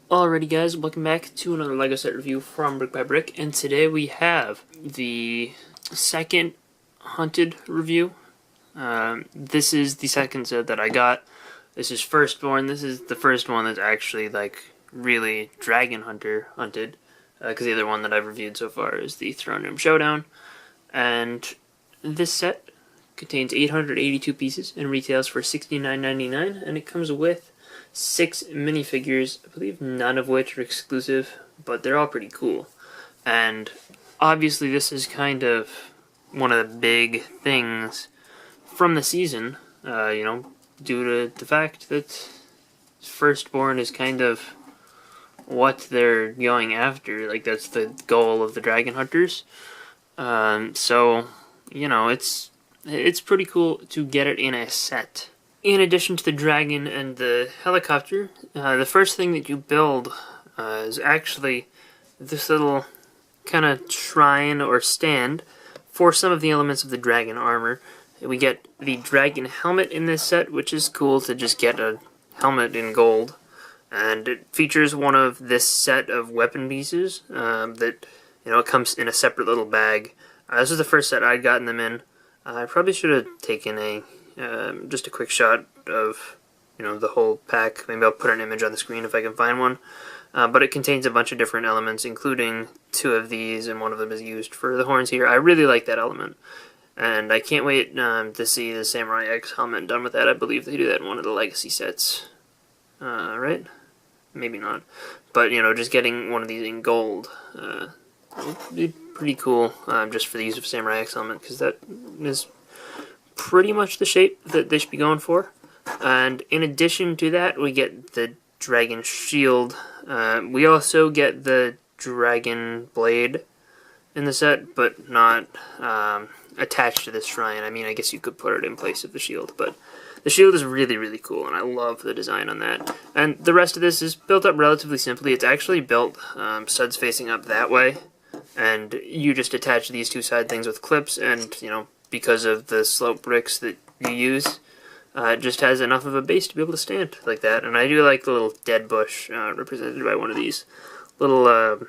Alrighty guys, welcome back to another LEGO set review from BrickByBrick, and today we have the second hunted review. This is the second set that I got. This is Firstborn. This is the first one that's actually like really dragon hunted, because the other one that I've reviewed so far is the Throne Room Showdown. And this set contains 882 pieces and retails for $69.99, and it comes with 6 minifigures, I believe none of which are exclusive, but they're all pretty cool. And obviously this is kind of one of the big things from the season, due to the fact that Firstborn is kind of what they're going after. Like, that's the goal of the Dragon Hunters. So, it's pretty cool to get it in a set. In addition to the dragon and the helicopter, the first thing that you build is actually this little kind of shrine or stand for some of the elements of the dragon armor. We get the dragon helmet in this set, which is cool to just get a helmet in gold. And it features one of this set of weapon pieces that, it comes in a separate little bag. This is the first set I'd gotten them in. I probably should have taken just a quick shot of, the whole pack. Maybe I'll put an image on the screen if I can find one. But it contains a bunch of different elements, including 2 of these, and one of them is used for the horns here. I really like that element. And I can't wait to see the Samurai X helmet done with that. I believe they do that in one of the Legacy sets. Right? Maybe not. But, just getting one of these in gold would be pretty cool, just for the use of Samurai X helmet, because that is pretty much the shape that they should be going for. And in addition to that, we get the dragon shield. We also get the dragon blade in the set, but not attached to this shrine. I mean, I guess you could put it in place of the shield, but the shield is really, really cool, and I love the design on that. And the rest of this is built up relatively simply. It's actually built studs facing up that way, and you just attach these 2 side things with clips, and, because of the slope bricks that you use, it just has enough of a base to be able to stand like that. And I do like the little dead bush represented by one of these little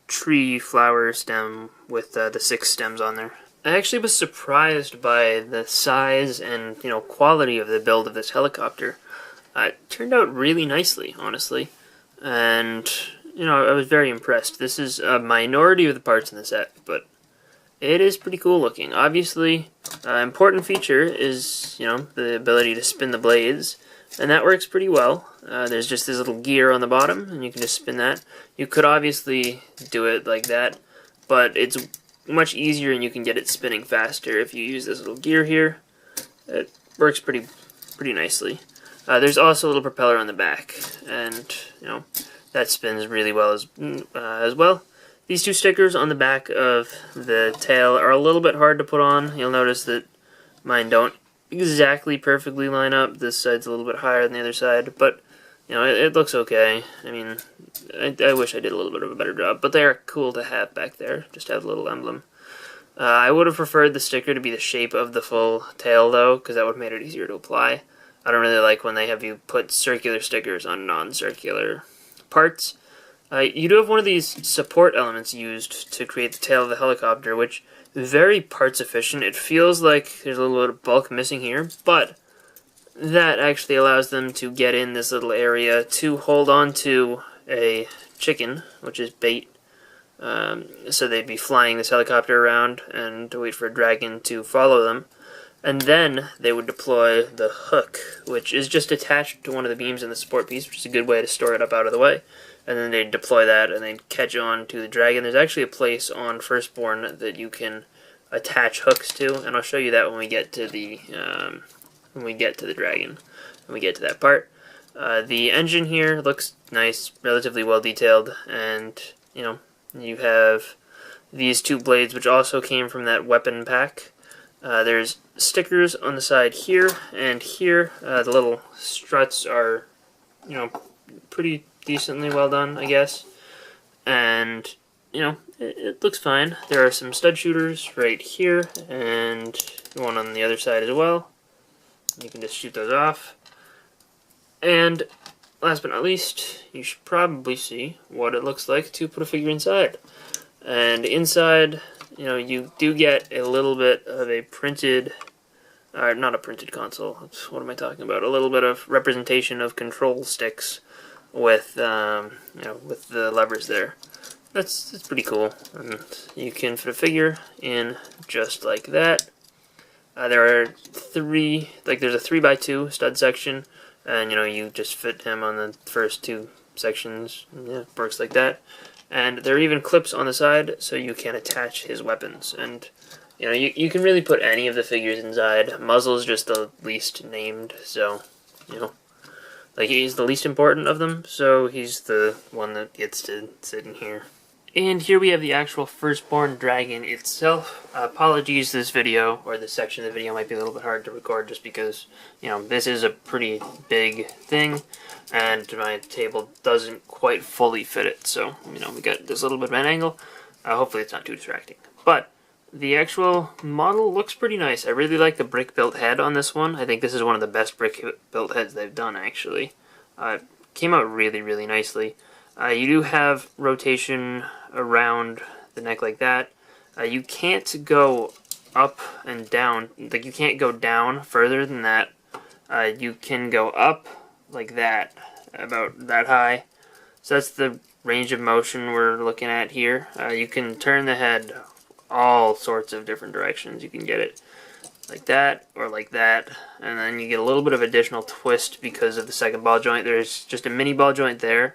tree flower stem with the 6 stems on there. I actually was surprised by the size and quality of the build of this helicopter. It turned out really nicely, honestly, and I was very impressed. This is a minority of the parts in the set, but it is pretty cool looking. Obviously, an important feature is, the ability to spin the blades, and that works pretty well. There's just this little gear on the bottom, and you can just spin that. You could obviously do it like that, but it's much easier and you can get it spinning faster if you use this little gear here. It works pretty nicely. There's also a little propeller on the back, and, that spins really well as well. These 2 stickers on the back of the tail are a little bit hard to put on. You'll notice that mine don't exactly perfectly line up. This side's a little bit higher than the other side, but, it looks okay. I mean, I wish I did a little bit of a better job, but they are cool to have back there, just to have a little emblem. I would have preferred the sticker to be the shape of the full tail, though, because that would have made it easier to apply. I don't really like when they have you put circular stickers on non-circular parts. You do have one of these support elements used to create the tail of the helicopter, which is very parts efficient. It feels like there's a little bit of bulk missing here, but that actually allows them to get in this little area to hold on to a chicken, which is bait. So they'd be flying this helicopter around and wait for a dragon to follow them. And then they would deploy the hook, which is just attached to one of the beams in the support piece, which is a good way to store it up out of the way. And then they'd deploy that and they'd catch on to the dragon. There's actually a place on Firstborn that you can attach hooks to, and I'll show you that when we get to the dragon, when we get to that part. The engine here looks nice, relatively well detailed, and you have these 2 blades, which also came from that weapon pack. There's stickers on the side here and here. The little struts are, pretty decently well done, I guess. And, it looks fine. There are some stud shooters right here, and one on the other side as well. You can just shoot those off. And last but not least, you should probably see what it looks like to put a figure inside. And inside, you know, you do get a little bit of a printed, not a printed console, what am I talking about? A little bit of representation of control sticks with, you know, with the levers there. That's pretty cool. And you can fit a figure in just like that. There are three, like there's a 3x2 stud section, and you know, you just fit him on the first two sections. Yeah, works like that. And there are even clips on the side, so you can attach his weapons. And you know, you can really put any of the figures inside. Muzzle's just the least named, so you know, like he's the least important of them, so he's the one that gets to sit in here. And here we have the actual Firstborn Dragon itself. Apologies, this video, or this section of the video might be a little bit hard to record just because, you know, this is a pretty big thing, and my table doesn't quite fully fit it, so, you know, we got this little bit of an angle. Hopefully it's not too distracting. But the actual model looks pretty nice. I really like the brick-built head on this one. I think this is one of the best brick-built heads they've done, actually. It came out really, really nicely. You do have rotation around the neck like that. You can't go up and down, like you can't go down further than that. You can go up like that, about that high. So that's the range of motion we're looking at here. You can turn the head all sorts of different directions. You can get it like that or like that, and then you get a little bit of additional twist because of the second ball joint. There's just a mini ball joint there,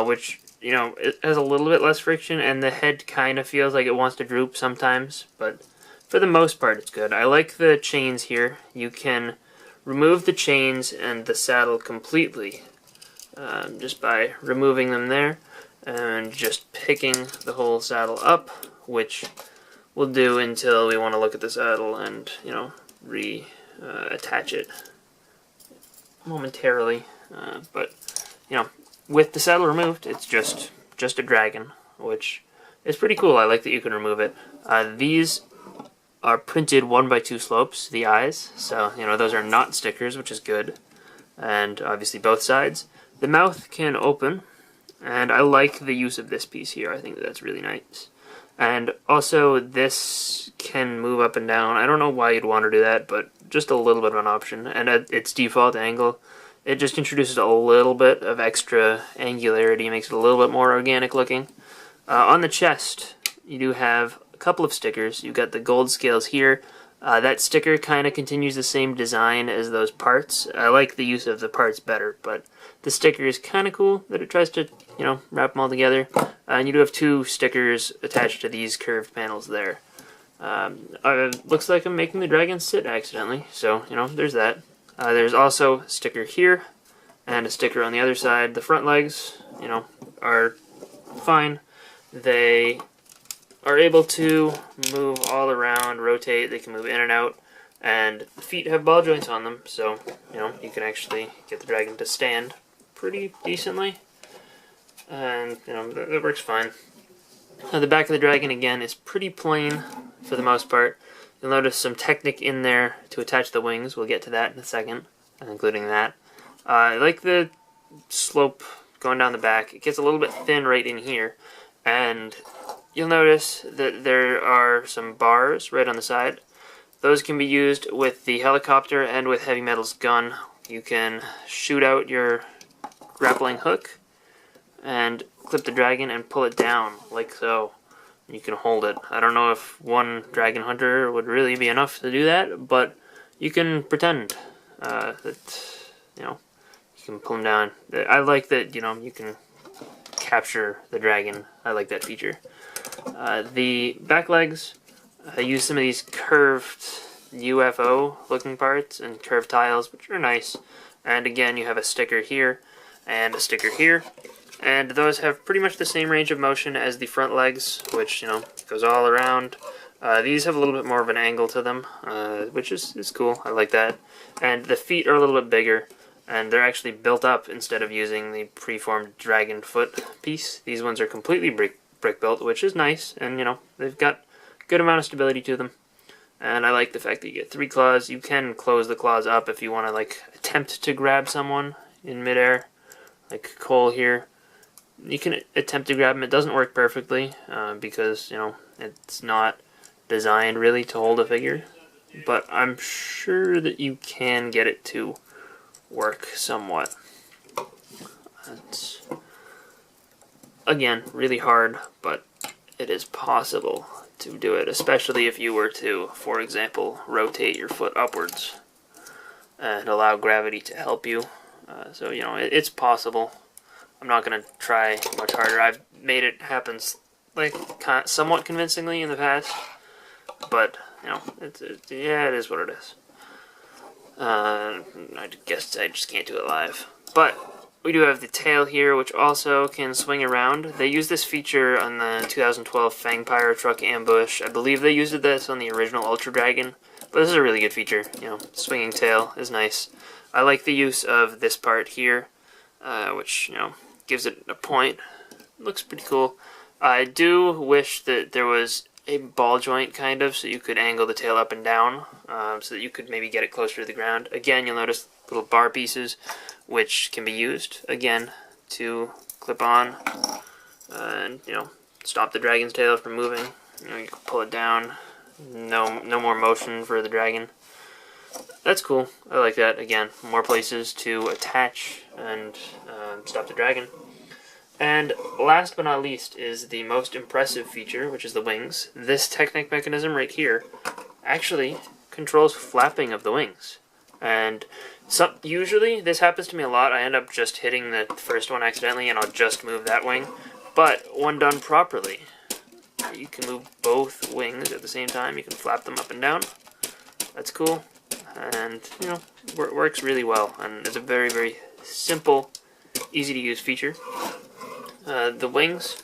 which, you know, it has a little bit less friction, and the head kind of feels like it wants to droop sometimes, but for the most part it's good. I like the chains here. You can remove the chains and the saddle completely just by removing them there and just picking the whole saddle up, which we'll do until we want to look at the saddle and, you know, attach it momentarily. But, you know, with the saddle removed, it's just a dragon, which is pretty cool. I like that you can remove it. These are printed 1x2 slopes, the eyes, so, you know, those are not stickers, which is good. And obviously both sides. The mouth can open, and I like the use of this piece here. I think that's really nice. And also, this can move up and down. I don't know why you'd want to do that, but just a little bit of an option. And at its default angle, it just introduces a little bit of extra angularity, makes it a little bit more organic looking. On the chest, you do have a couple of stickers. You've got the gold scales here. That sticker kind of continues the same design as those parts. I like the use of the parts better, but the sticker is kind of cool that it tries to, you know, wrap them all together. And you do have two stickers attached to these curved panels there. Looks like I'm making the dragon sit accidentally, so, you know, there's that. There's also a sticker here and a sticker on the other side. The front legs, you know, are fine. They are able to move all around, rotate, they can move in and out, and the feet have ball joints on them, so, you know, you can actually get the dragon to stand pretty decently, and, you know, that works fine. The back of the dragon, again, is pretty plain for the most part. You'll notice some Technic in there to attach the wings. We'll get to that in a second, including that. I like the slope going down the back. It gets a little bit thin right in here, and you'll notice that there are some bars right on the side. Those can be used with the helicopter and with Heavy Metal's gun. You can shoot out your grappling hook and clip the dragon and pull it down like so. You can hold it. I don't know if one dragon hunter would really be enough to do that, but you can pretend that, you know, you can pull him down. I like that, you know, you can capture the dragon. I like that feature. The back legs, I use some of these curved UFO looking parts and curved tiles, which are nice. And again, you have a sticker here and a sticker here. And those have pretty much the same range of motion as the front legs, which, you know, goes all around. These have a little bit more of an angle to them, which is cool. I like that. And the feet are a little bit bigger, and they're actually built up instead of using the preformed dragon foot piece. These ones are completely brick built, which is nice, and, you know, they've got a good amount of stability to them. And I like the fact that you get 3 claws. You can close the claws up if you want to, like, attempt to grab someone in midair. like Cole here. You can attempt to grab him. It doesn't work perfectly because, you know, it's not designed really to hold a figure. But I'm sure that you can get it to work somewhat. It's, again, really hard, but it is possible to do it, especially if you were to, for example, rotate your foot upwards and allow gravity to help you. So, you know, it's possible. I'm not going to try much harder. I've made it happen like somewhat convincingly in the past, but, you know, yeah, it is what it is. I guess I just can't do it live. But we do have the tail here, which also can swing around. They used this feature on the 2012 Fangpire Truck Ambush. I believe they used this on the original Ultra Dragon, but this is a really good feature. You know, swinging tail is nice. I like the use of this part here, which, you know, gives it a point. Looks pretty cool. I do wish that there was a ball joint, kind of, so you could angle the tail up and down, so that you could maybe get it closer to the ground. Again, you'll notice little bar pieces, which can be used, again, to clip on, and, you know, stop the dragon's tail from moving. You know, you can pull it down. No more motion for the dragon. That's cool. I like that. Again, more places to attach and stop the dragon. And last but not least is the most impressive feature, which is the wings. This Technic mechanism right here actually controls flapping of the wings. And usually, this happens to me a lot, I end up just hitting the first one accidentally and I'll just move that wing. But when done properly, you can move both wings at the same time. You can flap them up and down. That's cool. And, you know, works really well. And it's a very, very simple, easy to use feature. The wings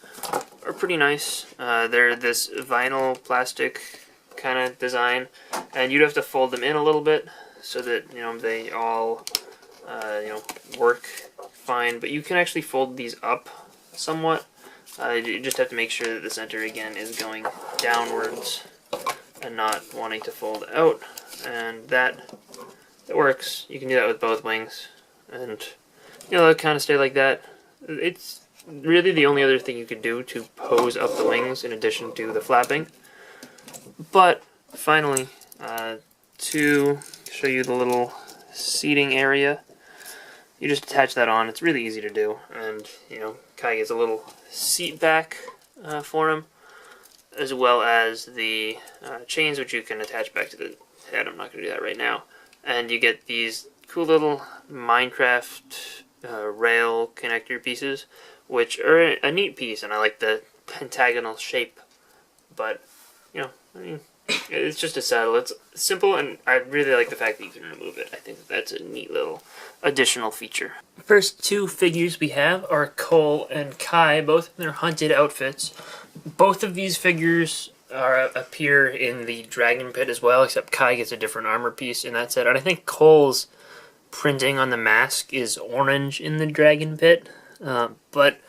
are pretty nice. They're this vinyl plastic kind of design, and you'd have to fold them in a little bit so that, you know, they all you know, work fine. But you can actually fold these up somewhat. You just have to make sure that the center again is going downwards and not wanting to fold out, and that works. You can do that with both wings, and, you know, they'll kind of stay like that. It's really the only other thing you could do to pose up the wings in addition to the flapping. But finally, to show you the little seating area, you just attach that on. It's really easy to do, and, you know, Kai gets a little seat back for him, as well as the chains, which you can attach back to the head. I'm not going to do that right now. And you get these cool little Minecraft rail connector pieces, which are a neat piece, and I like the pentagonal shape. But, you know, I mean, it's just a saddle. It's simple, and I really like the fact that you can remove it. I think that's a neat little additional feature. The first two figures we have are Cole and Kai, both in their hunted outfits. Both of these figures appear in the Dragon Pit as well, except Kai gets a different armor piece in that set. And I think Cole's printing on the mask is orange in the Dragon Pit. But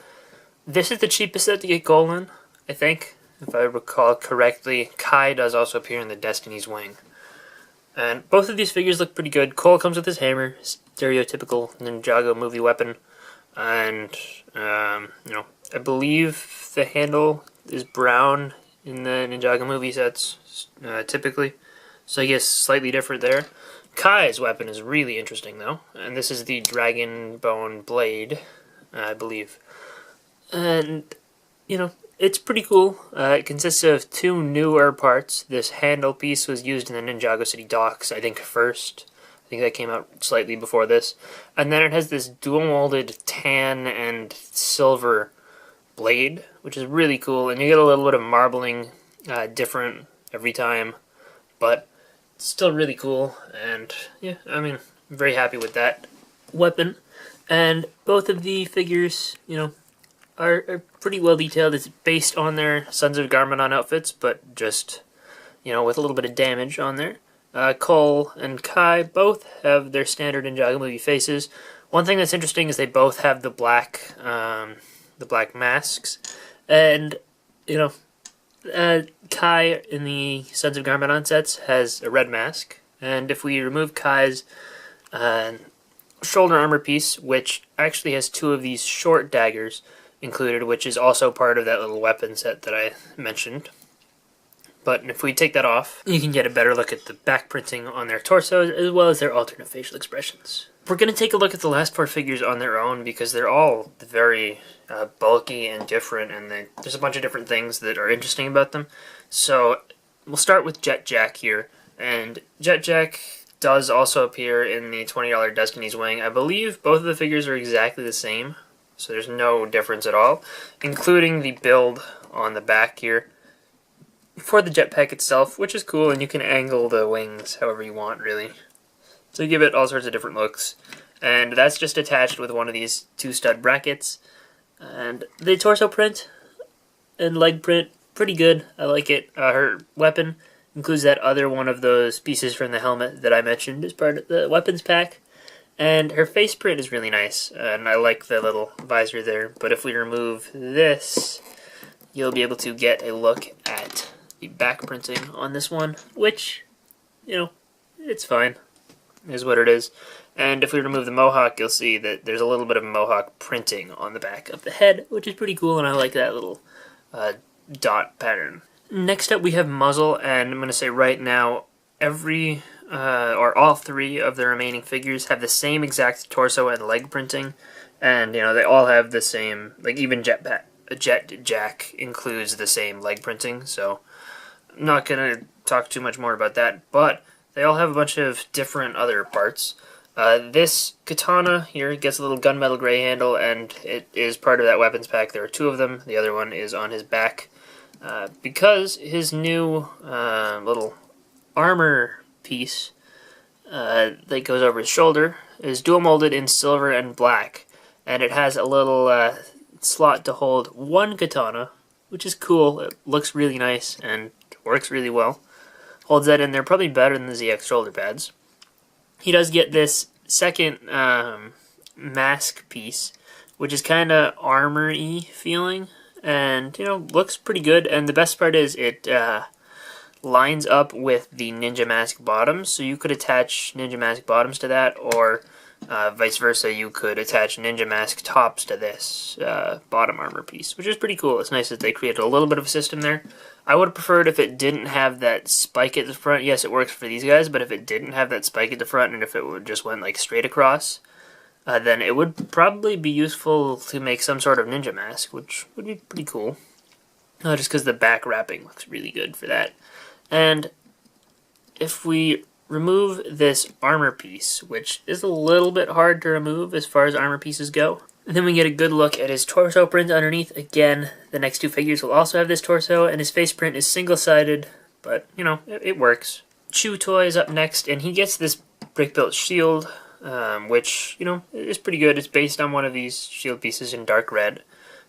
this is the cheapest set to get Cole in, I think. If I recall correctly, Kai does also appear in the Destiny's Wing. And both of these figures look pretty good. Cole comes with his hammer, stereotypical Ninjago movie weapon. And, you know, I believe the handle is brown in the Ninjago movie sets, typically. So I guess slightly different there. Kai's weapon is really interesting, though. And this is the Dragon Bone Blade, I believe. And, you know, it's pretty cool. It consists of two newer parts. This handle piece was used in the Ninjago City docks, I think, first. I think that came out slightly before this. And then it has this dual-molded tan and silver blade, which is really cool. And you get a little bit of marbling different every time. But it's still really cool. And, yeah, I mean, I'm very happy with that weapon. And both of the figures, you know, are pretty well detailed. It's based on their Sons of Garmadon outfits, but just, you know, with a little bit of damage on there. Cole and Kai both have their standard Ninjago movie faces. One thing that's interesting is they both have the black masks, and, you know, Kai in the Sons of Garmadon sets has a red mask, and if we remove Kai's shoulder armor piece, which actually has 2 of these short daggers included, which is also part of that little weapon set that I mentioned. But if we take that off, you can get a better look at the back printing on their torsos, as well as their alternate facial expressions. We're going to take a look at the last 4 figures on their own, because they're all very bulky and different, and there's a bunch of different things that are interesting about them. So we'll start with Jett Jack here, and Jett Jack does also appear in the $20 Destiny's Wing. I believe both of the figures are exactly the same, so there's no difference at all, including the build on the back here for the jetpack itself, which is cool, and you can angle the wings however you want, really. So give it all sorts of different looks. And that's just attached with one of these 2 stud brackets. And the torso print and leg print, pretty good. I like it. Her weapon includes that other one of those pieces from the helmet that I mentioned as part of the weapons pack. And her face print is really nice, and I like the little visor there. But if we remove this, you'll be able to get a look at the back printing on this one, which, you know, it's fine. Is what it is. And if we remove the mohawk, you'll see that there's a little bit of mohawk printing on the back of the head, which is pretty cool, and I like that little dot pattern. Next up, we have muzzle, and I'm going to say right now, or all 3 of the remaining figures have the same exact torso and leg printing, and, you know, they all have the same, like, even Jett Jack includes the same leg printing, so I'm not going to talk too much more about that, but they all have a bunch of different other parts. This katana here gets a little gunmetal gray handle, and it is part of that weapons pack. There are 2 of them. The other one is on his back. Because his new little armor piece that goes over his shoulder is dual molded in silver and black, and it has a little slot to hold 1 katana, which is cool. It looks really nice and works really well. Holds that in there probably better than the ZX shoulder pads. He does get this second mask piece, which is kind of armor-y feeling, and, you know, looks pretty good. And the best part is it lines up with the Ninja Mask bottoms, so you could attach Ninja Mask bottoms to that, or vice versa, you could attach Ninja Mask tops to this bottom armor piece, which is pretty cool. It's nice that they created a little bit of a system there. I would have preferred if it didn't have that spike at the front. Yes, it works for these guys, but if it didn't have that spike at the front, and if it would just went like straight across, then it would probably be useful to make some sort of Ninja Mask, which would be pretty cool. Just because the back wrapping looks really good for that. And if we remove this armor piece, which is a little bit hard to remove as far as armor pieces go, and then we get a good look at his torso print underneath. Again, the next 2 figures will also have this torso, and his face print is single-sided, but, you know, it works. Chew Toy is up next, and he gets this brick-built shield, which, you know, is pretty good. It's based on one of these shield pieces in dark red.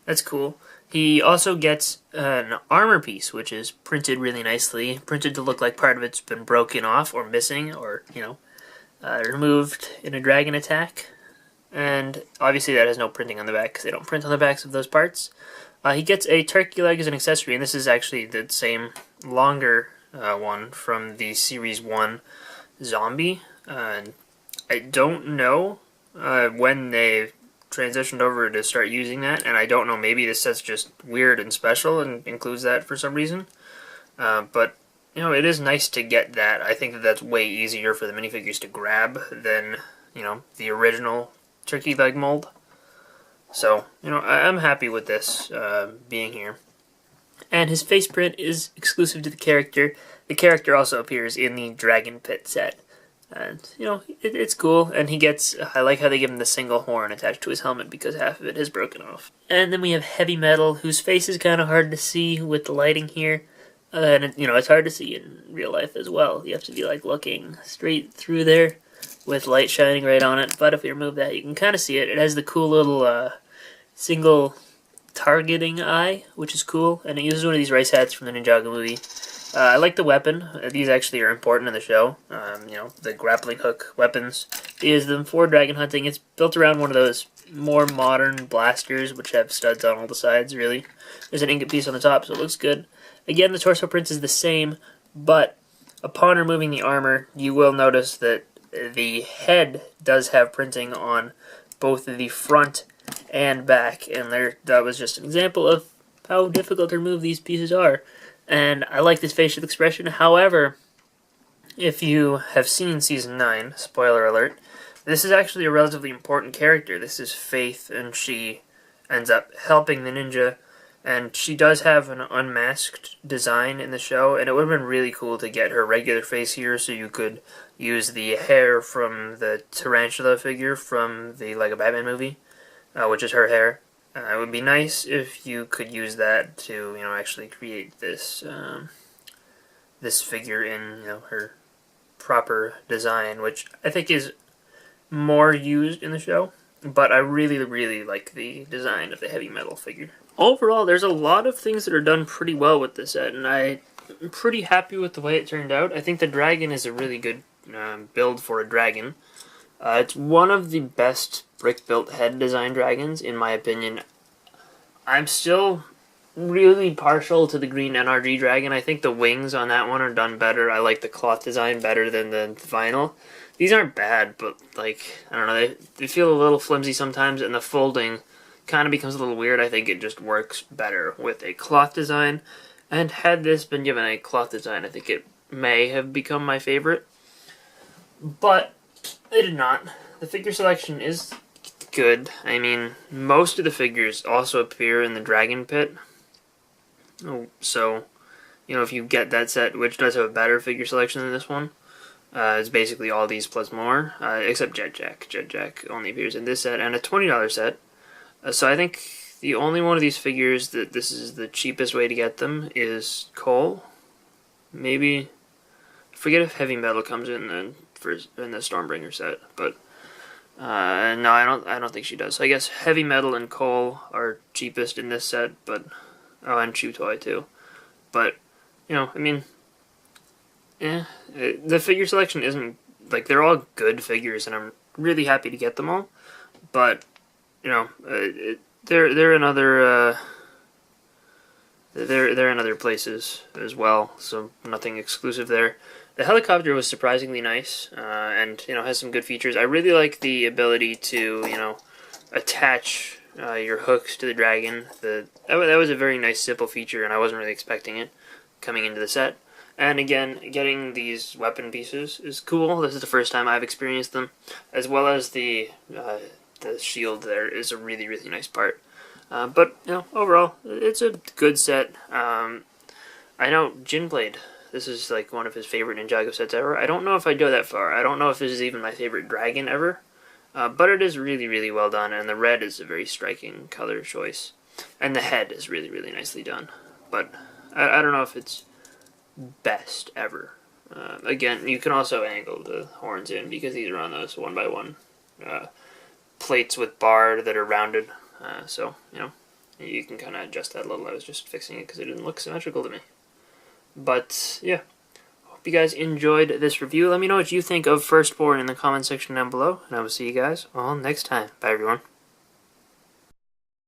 That's cool. He also gets an armor piece, which is printed really nicely, printed to look like part of it's been broken off or missing, or, you know, removed in a dragon attack. And obviously that has no printing on the back, because they don't print on the backs of those parts. He gets a turkey leg as an accessory, and this is actually the same longer one from the Series 1 Zombie. I don't know when they transitioned over to start using that, and I don't know, maybe this set's just weird and special and includes that for some reason. But, you know, it is nice to get that. I think that that's way easier for the minifigures to grab than, you know, the original turkey leg mold. So, you know, I'm happy with this being here. And his face print is exclusive to the character. The character also appears in the Dragon Pit set. And, you know, it's cool. And he gets, I like how they give him the single horn attached to his helmet because half of it is broken off. And then we have Heavy Metal, whose face is kind of hard to see with the lighting here. And, you know, it's hard to see in real life as well. You have to be, like, looking straight through there with light shining right on it. But if we remove that, you can kind of see it. It has the cool little single targeting eye, which is cool. And it uses one of these rice hats from the Ninjago movie. I like the weapon. These actually are important in the show. You know, the grappling hook weapons. They use them for dragon hunting. It's built around one of those more modern blasters, which have studs on all the sides, really. There's an ingot piece on the top, so it looks good. Again, the torso print is the same, but upon removing the armor, you will notice that the head does have printing on both the front and back, and that was just an example of how difficult to remove these pieces are. And I like this facial expression. However, if you have seen Season 9, spoiler alert, this is actually a relatively important character. This is Faith, and she ends up helping the ninja, and she does have an unmasked design in the show, and it would have been really cool to get her regular face here so you could use the hair from the tarantula figure from the Lego Batman movie, which is her hair. It would be nice if you could use that to, actually create this this figure in, her proper design, which I think is more used in the show. But I really, really like the design of the heavy metal figure. Overall, there's a lot of things that are done pretty well with this set, and I'm pretty happy with the way it turned out. I think the dragon is a really good build for a dragon. It's one of the best brick-built head design dragons, in my opinion. I'm still really partial to the green NRG dragon. I think the wings on that one are done better. I like the cloth design better than the vinyl. These aren't bad, but, I don't know, they feel a little flimsy sometimes, and the folding kind of becomes a little weird. I think it just works better with a cloth design, and had this been given a cloth design, I think it may have become my favorite. But it did not. The figure selection is good. I mean, most of the figures also appear in the Dragon Pit. So, if you get that set, which does have a better figure selection than this one, it's basically all these plus more, except Jett Jack. Jett Jack only appears in this set, and a $20 set. So I think the only one of these figures that this is the cheapest way to get them is Cole. Maybe, I forget if Heavy Metal comes in the Stormbringer set, but no, I don't think she does. So I guess Heavy Metal and Cole are cheapest in this set, but and Chew Toy too. But I mean, the figure selection isn't they're all good figures, and I'm really happy to get them all. But they're in other they're in other places as well, so nothing exclusive there. The helicopter was surprisingly nice, and has some good features. I really like the ability to attach your hooks to the dragon. That was a very nice, simple feature, and I wasn't really expecting it coming into the set. And again, getting these weapon pieces is cool. This is the first time I've experienced them, as well as the shield there is a really, really nice part. But overall, it's a good set. I know Jin played. This is one of his favorite Ninjago sets ever. I don't know if I'd go that far. I don't know if this is even my favorite dragon ever. But it is really, really well done, and the red is a very striking color choice. And the head is really, really nicely done. But I don't know if it's best ever. Again, you can also angle the horns in, because these are on those 1x1 plates with bar that are rounded. So, you can kind of adjust that a little. I was just fixing it because it didn't look symmetrical to me. But, yeah. Hope you guys enjoyed this review. Let me know what you think of Firstborn in the comment section down below, and I will see you guys all next time. Bye, everyone.